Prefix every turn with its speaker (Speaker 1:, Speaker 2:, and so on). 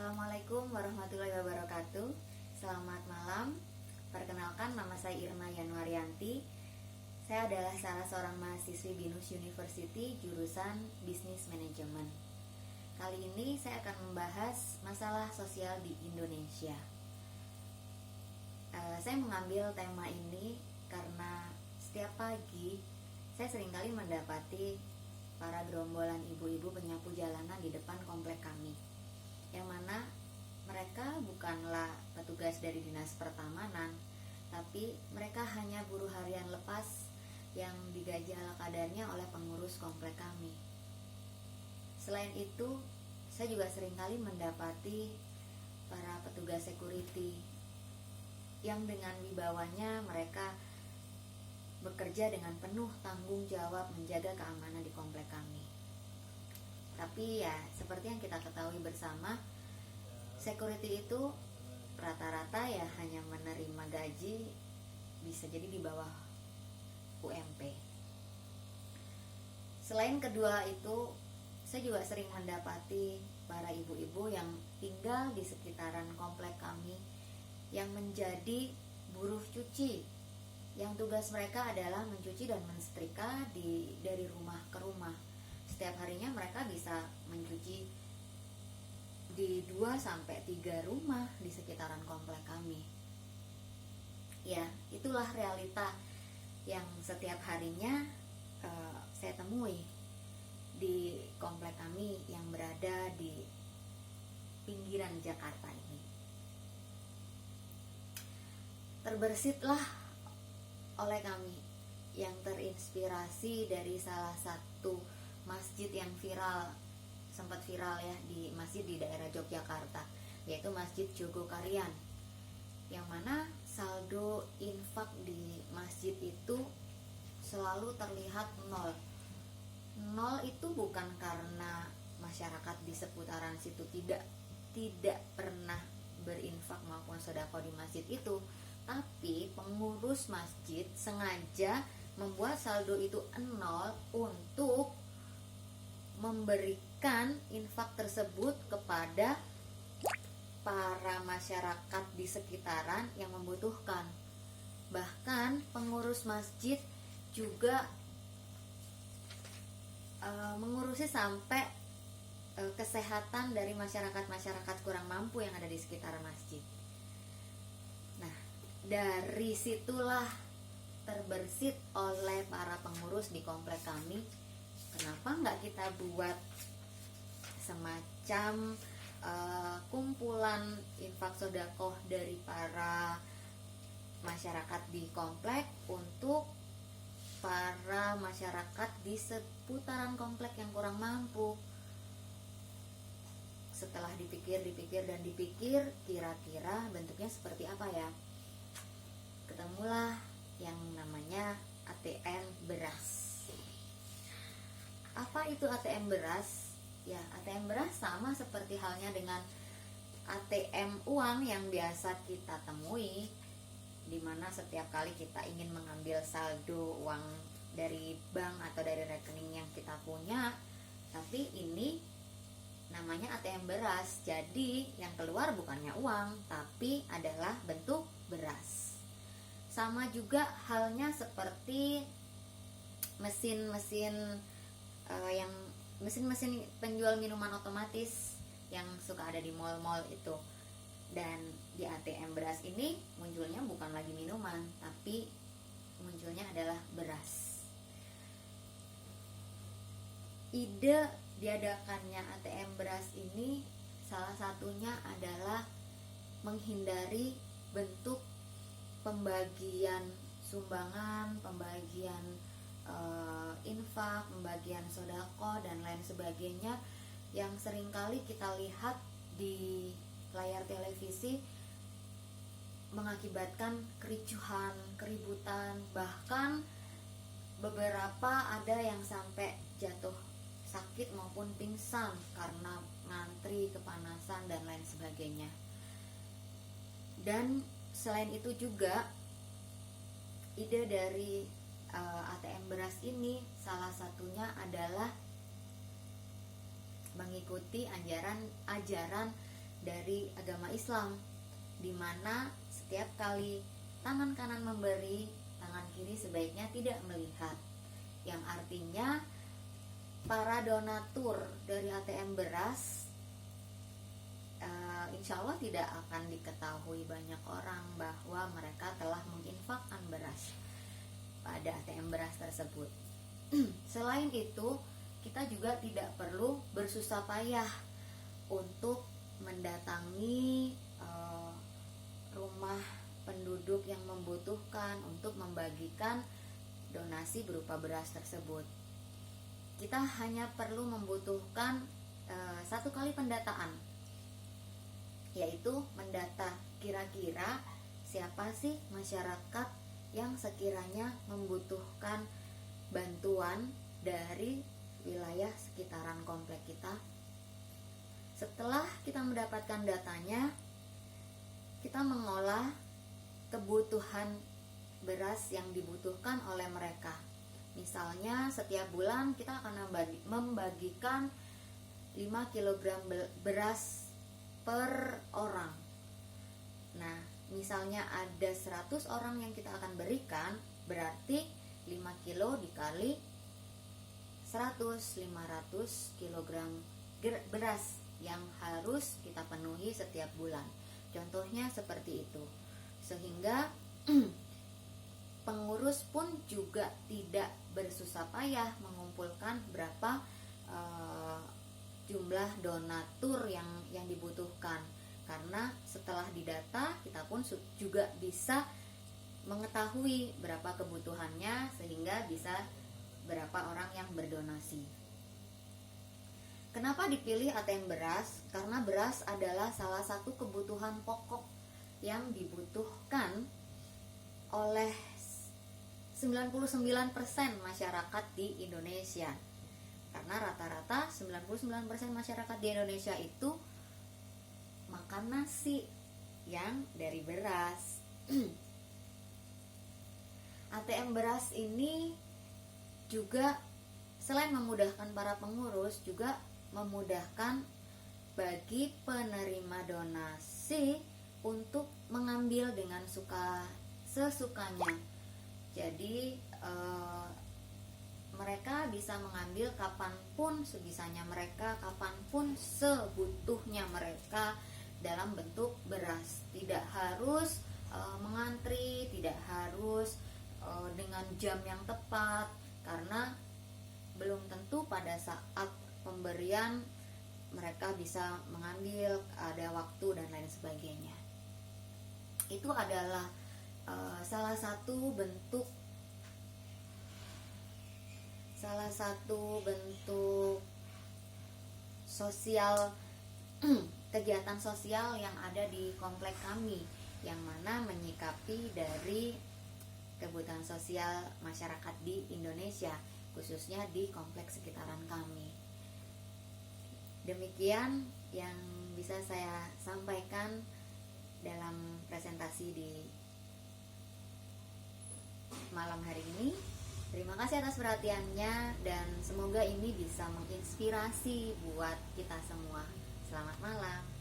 Speaker 1: Assalamualaikum warahmatullahi wabarakatuh. Selamat malam. Perkenalkan, nama saya Irma Yanuaryanti. Saya adalah salah seorang mahasiswi BINUS University jurusan Business Management. Kali ini saya akan membahas masalah sosial di Indonesia. Saya mengambil tema ini karena setiap pagi saya seringkali mendapati para gerombolan ibu-ibu penyapu jalanan di depan komplek kami, yang mana mereka bukanlah petugas dari dinas pertamanan, tapi mereka hanya buruh harian lepas yang digaji ala kadarnya oleh pengurus komplek kami. Selain itu, saya juga seringkali mendapati para petugas security yang dengan wibawanya mereka bekerja dengan penuh tanggung jawab menjaga keamanan di komplek kami. Tapi ya, seperti yang kita ketahui bersama, security itu rata-rata ya hanya menerima gaji bisa jadi di bawah UMP. Selain kedua itu, saya juga sering mendapati para ibu-ibu yang tinggal di sekitaran komplek kami yang menjadi buruh cuci, yang tugas mereka adalah mencuci dan mensetrika dari rumah ke rumah. Setiap harinya mereka bisa mencuci di 2-3 rumah di sekitaran komplek kami. Ya, itulah realita yang setiap harinya saya temui di komplek kami yang berada di pinggiran Jakarta ini. Terbesitlah oleh kami yang terinspirasi dari salah satu masjid yang sempat viral ya, di masjid di daerah Yogyakarta, yaitu Masjid Jogokarian, yang mana saldo infak di masjid itu selalu terlihat nol. Nol itu bukan karena masyarakat di seputaran situ tidak pernah berinfak maupun sedekah di masjid itu, tapi pengurus masjid sengaja membuat saldo itu nol untuk memberikan infak tersebut kepada para masyarakat di sekitaran yang membutuhkan. Bahkan pengurus masjid juga mengurusi sampai kesehatan dari masyarakat kurang mampu yang ada di sekitar masjid. Nah, dari situlah terbersit oleh para pengurus di komplek kami, kenapa nggak kita buat semacam kumpulan infak sedekah dari para masyarakat di komplek untuk para masyarakat di seputaran komplek yang kurang mampu. Setelah dipikir kira-kira bentuknya seperti apa ya, ketemulah yang namanya ATM beras. Apa itu ATM beras? Ya, ATM beras sama seperti halnya dengan ATM uang yang biasa kita temui, di mana setiap kali kita ingin mengambil saldo uang dari bank atau dari rekening yang kita punya, tapi ini namanya ATM beras. Jadi yang keluar bukannya uang, tapi adalah bentuk beras. Sama juga halnya seperti mesin-mesin penjual minuman otomatis yang suka ada di mal-mal itu. Dan di ATM beras ini munculnya bukan lagi minuman, tapi munculnya adalah beras. Ide diadakannya ATM beras ini salah satunya adalah menghindari bentuk pembagian sumbangan, pembagian infak, pembagian sedekah dan lain sebagainya yang seringkali kita lihat di layar televisi, mengakibatkan kericuhan, keributan, bahkan beberapa ada yang sampai jatuh sakit maupun pingsan karena ngantri, kepanasan dan lain sebagainya. Dan selain itu juga ide dari ATM beras ini salah satunya adalah mengikuti ajaran dari agama Islam, di mana setiap kali tangan kanan memberi, tangan kiri sebaiknya tidak melihat. Yang artinya para donatur dari ATM beras insya Allah tidak akan diketahui banyak orang bahwa mereka telah menginfakkan beras pada ATM beras tersebut. Selain itu, kita juga tidak perlu bersusah payah untuk mendatangi rumah penduduk yang membutuhkan untuk membagikan donasi berupa beras tersebut. Kita hanya perlu membutuhkan satu kali pendataan, yaitu mendata kira-kira siapa sih masyarakat yang sekiranya membutuhkan bantuan dari wilayah sekitaran komplek kita. Setelah kita mendapatkan datanya, kita mengolah kebutuhan beras yang dibutuhkan oleh mereka. Misalnya setiap bulan kita akan membagikan 5 kg beras per orang. Nah, misalnya ada 100 orang yang kita akan berikan, berarti 5 kilo dikali 100, 500 kg beras yang harus kita penuhi setiap bulan. Contohnya seperti itu. Sehingga pengurus pun juga tidak bersusah payah mengumpulkan berapa jumlah donatur yang dibutuhkan, karena setelah didata kita pun juga bisa mengetahui berapa kebutuhannya, sehingga bisa berapa orang yang berdonasi. Kenapa dipilih ATM beras? Karena beras adalah salah satu kebutuhan pokok yang dibutuhkan oleh 99% masyarakat di Indonesia. Karena rata-rata 99% masyarakat di Indonesia itu makan nasi yang dari beras. ATM beras ini juga selain memudahkan para pengurus, juga memudahkan bagi penerima donasi untuk mengambil dengan sesukanya. Jadi mereka bisa mengambil kapanpun sebisanya mereka, kapanpun sebutuhnya mereka dalam bentuk beras. Tidak harus mengantri, tidak harus dengan jam yang tepat, karena belum tentu pada saat pemberian mereka bisa mengambil, ada waktu dan lain sebagainya. Itu adalah salah satu bentuk sosial kegiatan sosial yang ada di komplek kami, yang mana menyikapi dari kebutuhan sosial masyarakat di Indonesia, khususnya di kompleks sekitaran kami. Demikian yang bisa saya sampaikan dalam presentasi di malam hari ini. Terima kasih atas perhatiannya, dan semoga ini bisa menginspirasi buat kita semua. Selamat malam.